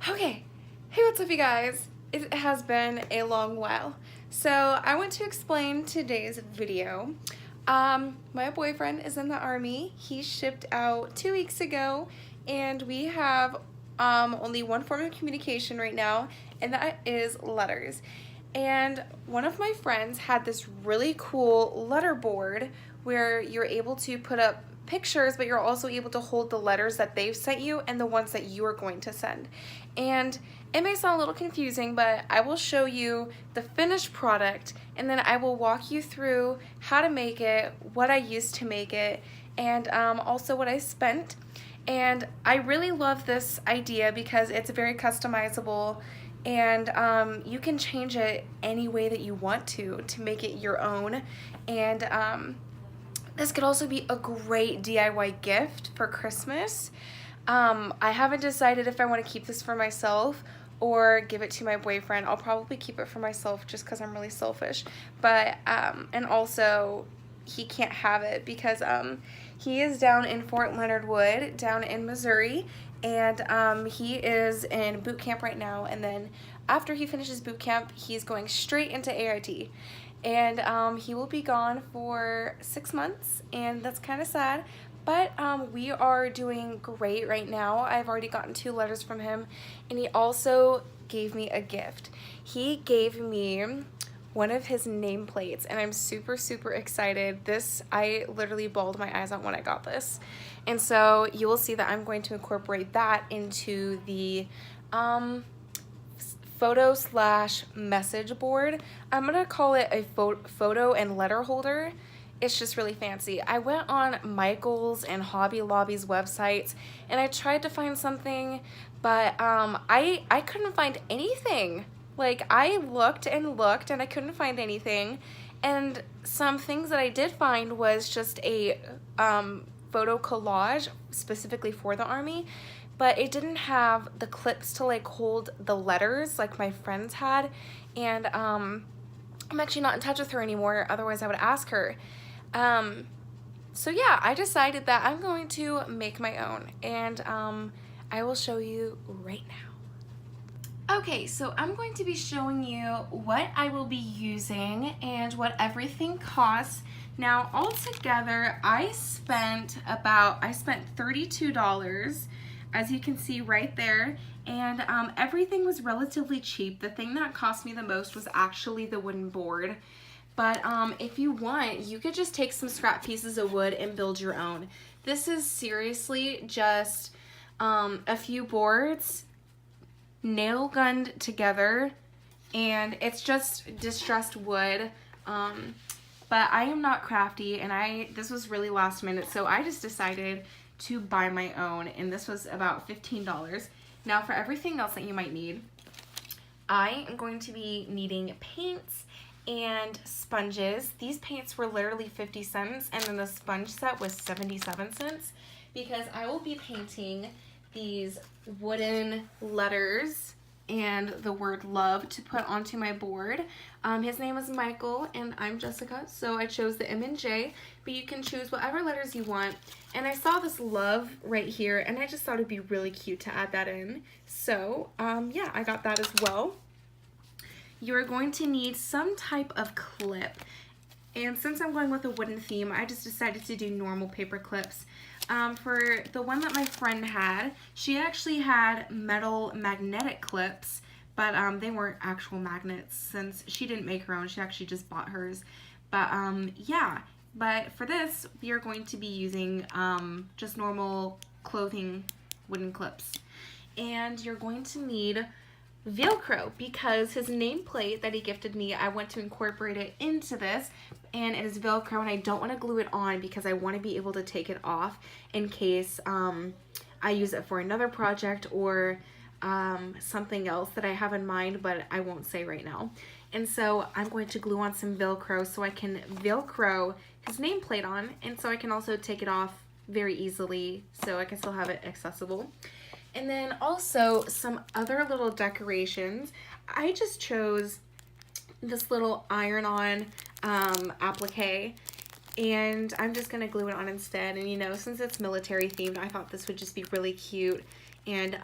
Okay, hey, what's up, you guys? It has been a long while. So, I want to explain today's video. My boyfriend is in the army. He shipped out 2 weeks ago, and we have only one form of communication right now, and that is letters. And one of my friends had this really cool letter board where you're able to put up pictures, but you're also able to hold the letters that they've sent you and the ones that you are going to send. And it may sound a little confusing, but I will show you the finished product, and then I will walk you through how to make it, what I used to make it, and also what I spent. And I really love this idea because it's very customizable, and you can change it any way that you want to make it your own. And this could also be a great DIY gift for Christmas. I haven't decided if I want to keep this for myself or give it to my boyfriend. I'll probably keep it for myself just because I'm really selfish. But, and also, he can't have it because he is down in Fort Leonard Wood, down in Missouri, and he is in boot camp right now. And then after he finishes boot camp, he's going straight into AIT. And he will be gone for 6 months, and that's kind of sad. But we are doing great right now. I've already gotten 2 letters from him, and he also gave me a gift. He gave me one of his nameplates, and I'm super, super excited. I literally bawled my eyes out when I got this. And so you will see that I'm going to incorporate that into the photo slash message board. I'm gonna call it a photo and letter holder. It's just really fancy. I went on Michael's and Hobby Lobby's websites and I tried to find something, but I couldn't find anything. Like, I looked and looked and I couldn't find anything. And some things that I did find was just a photo collage specifically for the army, but it didn't have the clips to like hold the letters like my friends had. And I'm actually not in touch with her anymore, otherwise I would ask her. So yeah, I decided that I'm going to make my own, and I will show you right now. Okay, so I'm going to be showing you what I will be using and what everything costs. Now, altogether, I spent $32, as you can see right there, and everything was relatively cheap. The thing that cost me the most was actually the wooden board. But if you want, you could just take some scrap pieces of wood and build your own. This is seriously just a few boards nail gunned together, and it's just distressed wood. But I am not crafty, and this was really last minute, so I just decided to buy my own, and this was about $15. Now, for everything else that you might need, I am going to be needing paints and sponges. These paints were literally 50 cents, and then the sponge set was 77 cents, because I will be painting these wooden letters and the word love to put onto my board. His name is Michael and I'm Jessica, so I chose the M and J, but you can choose whatever letters you want. And I saw this love right here, and I just thought it'd be really cute to add that in. So yeah, I got that as well. You're going to need some type of clip. And since I'm going with a wooden theme, I just decided to do normal paper clips. For the one that my friend had, she actually had metal magnetic clips, but they weren't actual magnets since she didn't make her own. She actually just bought hers. But yeah, but for this, we are going to be using just normal clothing wooden clips. And you're going to need Velcro, because his nameplate that he gifted me, I want to incorporate it into this, and it is Velcro, and I don't want to glue it on because I want to be able to take it off in case I use it for another project or something else that I have in mind, but I won't say right now. And so I'm going to glue on some Velcro so I can Velcro his nameplate on, and so I can also take it off very easily so I can still have it accessible. And then also some other little decorations. I just chose this little iron-on applique, and I'm just gonna glue it on instead. And you know, since it's military themed, I thought this would just be really cute. And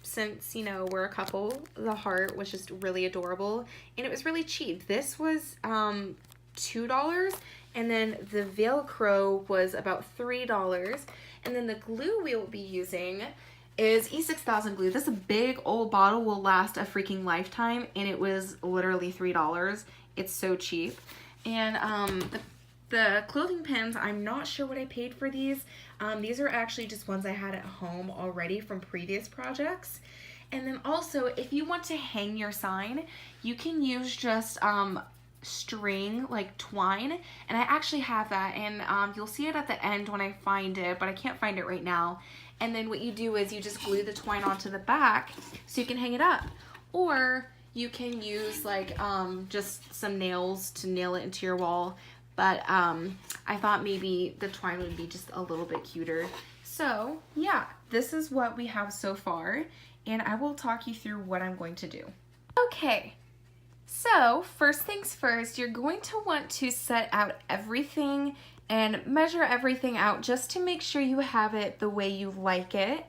since, you know, we're a couple, the heart was just really adorable, and it was really cheap. This was $2, and then the Velcro was about $3, and then the glue we will be using is E6000 glue. This big old bottle will last a freaking lifetime, and it was literally $3. It's so cheap. And the clothing pins, I'm not sure what I paid for these. These are actually just ones I had at home already from previous projects. And then also, if you want to hang your sign, you can use just string, like twine, and I actually have that, and you'll see it at the end when I find it, but I can't find it right now. And then what you do is you just glue the twine onto the back so you can hang it up, or you can use like just some nails to nail it into your wall, but I thought maybe the twine would be just a little bit cuter. So yeah, this is what we have so far, and I will talk you through what I'm going to do. Okay, so first things first, you're going to want to set out everything and measure everything out just to make sure you have it the way you like it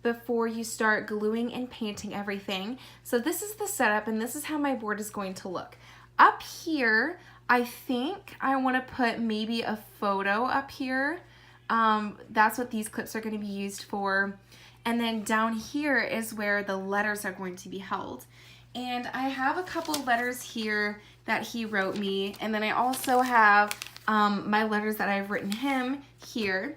before you start gluing and painting everything. So this is the setup, and this is how my board is going to look. Up here, I think I want to put maybe a photo up here. That's what these clips are going to be used for. And then down here is where the letters are going to be held. And I have a couple letters here that he wrote me, and then I also have my letters that I've written him here.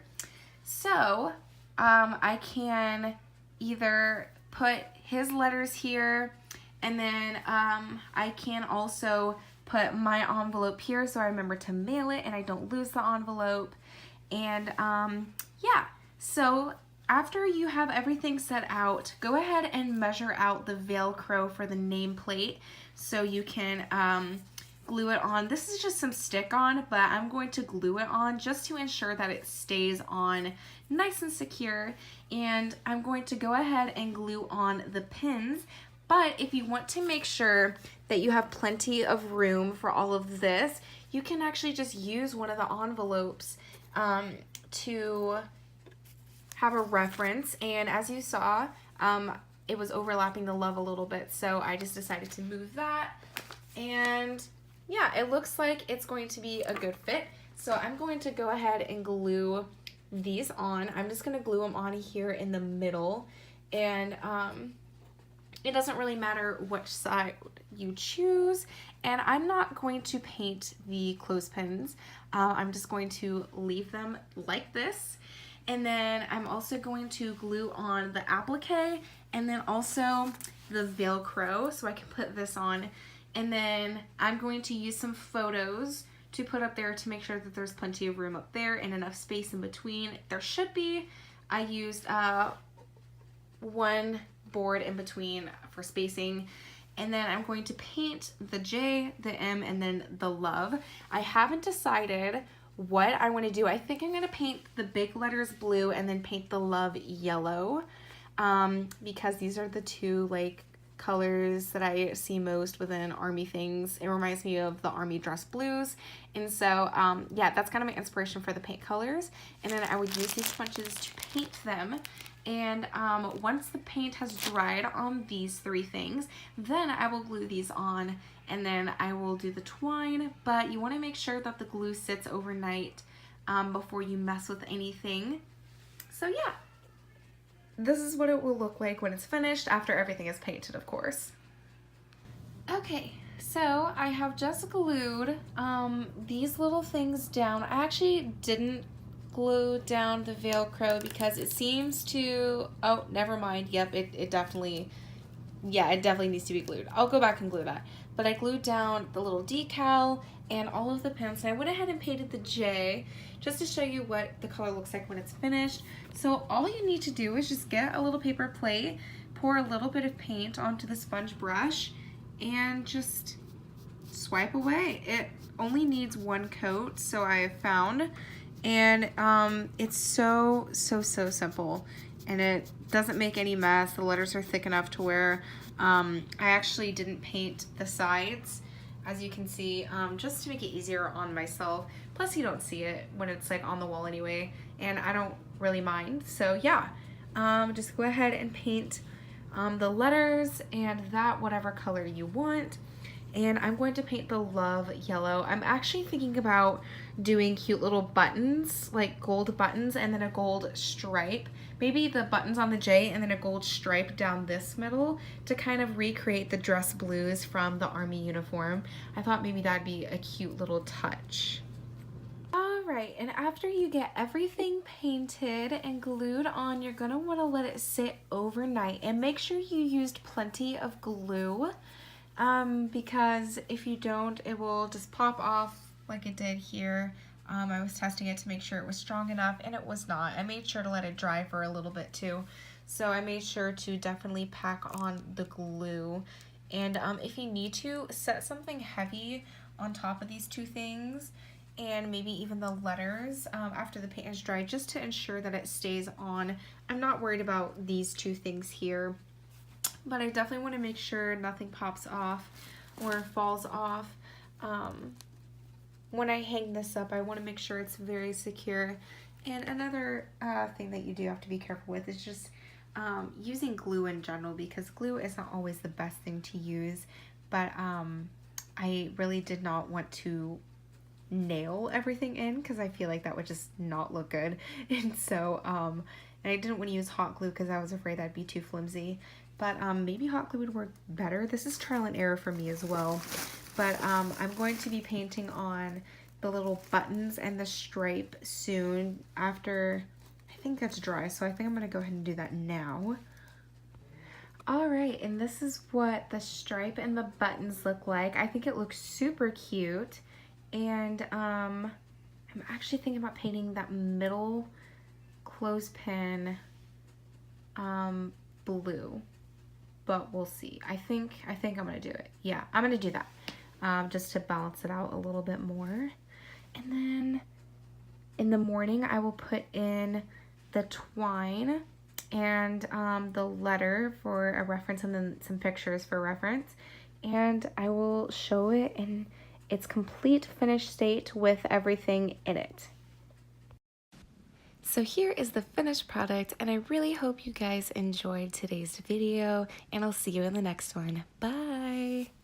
So I can either put his letters here, and then I can also put my envelope here so I remember to mail it and I don't lose the envelope. And yeah, so after you have everything set out, go ahead and measure out the Velcro for the nameplate so you can glue it on. This is just some stick-on, but I'm going to glue it on just to ensure that it stays on nice and secure. And I'm going to go ahead and glue on the pins. But if you want to make sure that you have plenty of room for all of this, you can actually just use one of the envelopes to have a reference. And as you saw, it was overlapping the love a little bit, so I just decided to move that. And yeah, it looks like it's going to be a good fit. So I'm going to go ahead and glue these on. I'm just going to glue them on here in the middle. And it doesn't really matter which side you choose. And I'm not going to paint the clothespins. I'm just going to leave them like this. And then I'm also going to glue on the applique and then also the Velcro so I can put this on. And then I'm going to use some photos to put up there to make sure that there's plenty of room up there and enough space in between. There should be. I used one board in between for spacing. And then I'm going to paint the J, the M, and then the love. I haven't decided what I want to do. I think I'm going to paint the big letters blue and then paint the love yellow because these are the two like colors that I see most within army things. It reminds me of the army dress blues, and so yeah, that's kind of my inspiration for the paint colors. And then I would use these sponges to paint them. And once the paint has dried on these three things, then I will glue these on, and then I will do the twine. But you want to make sure that the glue sits overnight before you mess with anything. So yeah, this is what it will look like when it's finished after everything is painted, of course. Okay, so I have just glued these little things down. I actually didn't glue down the Velcro because it seems to, oh, never mind. Yep, it definitely, yeah, it definitely needs to be glued. I'll go back and glue that. But I glued down the little decal and all of the pins. And I went ahead and painted the J just to show you what the color looks like when it's finished. So all you need to do is just get a little paper plate, pour a little bit of paint onto the sponge brush, and just swipe away. It only needs one coat, so I have found. And it's so simple, and it doesn't make any mess. The letters are thick enough to where I actually didn't paint the sides, as you can see, just to make it easier on myself. Plus you don't see it when it's like on the wall anyway, and I don't really mind. So yeah, just go ahead and paint the letters and that whatever color you want. And I'm going to paint the love yellow. I'm actually thinking about doing cute little buttons, like gold buttons and then a gold stripe. Maybe the buttons on the J and then a gold stripe down this middle to kind of recreate the dress blues from the army uniform. I thought maybe that'd be a cute little touch. Alright, and after you get everything painted and glued on, you're going to want to let it sit overnight. And make sure you used plenty of glue, because if you don't, it will just pop off like it did here. I was testing it to make sure it was strong enough, and it was not. I made sure to let it dry for a little bit too. So I made sure to definitely pack on the glue. And if you need to, set something heavy on top of these two things, and maybe even the letters after the paint is dry, just to ensure that it stays on. I'm not worried about these two things here, but I definitely want to make sure nothing pops off or falls off. When I hang this up, I want to make sure it's very secure. And another thing that you do have to be careful with is just using glue in general, because glue is not always the best thing to use. But I really did not want to nail everything in, because I feel like that would just not look good. And so and I didn't want to use hot glue because I was afraid that'd be too flimsy, but maybe hot glue would work better. This is trial and error for me as well. But I'm going to be painting on the little buttons and the stripe soon after I think that's dry, so I think I'm going to go ahead and do that now. Alright, and this is what the stripe and the buttons look like. I think it looks super cute. And I'm actually thinking about painting that middle clothespin blue, but we'll see. I think I'm gonna do it. Yeah, I'm gonna do that just to balance it out a little bit more. And then in the morning I will put in the twine and the letter for a reference, and then some pictures for reference, and I will show it in its complete finished state with everything in it. So here is the finished product, and I really hope you guys enjoyed today's video, and I'll see you in the next one. Bye!